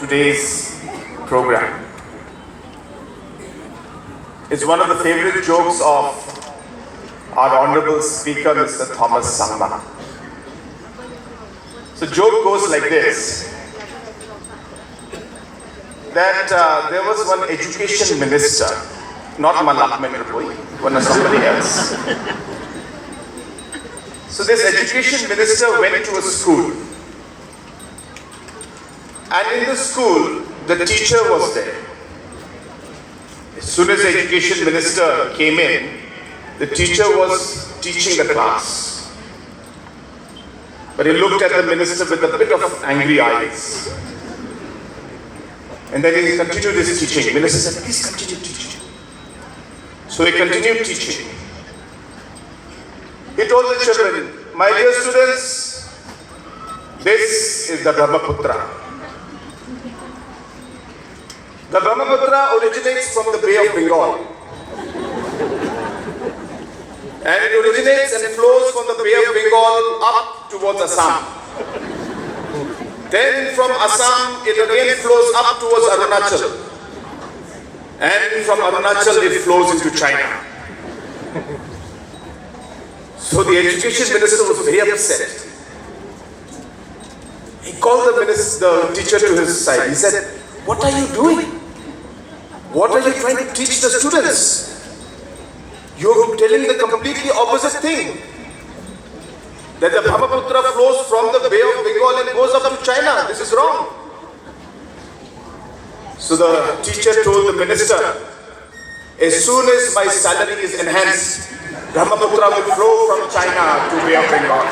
today's program is one of the favorite jokes of our honorable speaker, Mr. Thomas Sangma. So joke goes like this, that there was one education minister, not Malakman Boy, one somebody else. So this education minister went to a school, and in the school, the teacher was there. As soon as the education minister came in, the teacher was teaching the class. But he looked at the minister with a bit of angry eyes. And then he continued his teaching. The minister said, please continue teaching. So he continued teaching. He told the children, my dear students, this is the Brahmaputra. The Brahmaputra originates from the Bay of Bengal. And it originates and flows from the Bay of Bengal up towards Assam. Then from Assam, it again flows up towards Arunachal. And from Arunachal, it flows into China. So the education minister was very upset. He called the teacher to his side. He said, what are you doing? What are you trying to teach the students? You're telling the completely opposite thing. That the Brahmaputra flows from the Bay of Bengal and goes up to China. This is wrong. So the teacher told the minister, as soon as my salary is enhanced, Brahmaputra will flow from China to Bay of Bengal.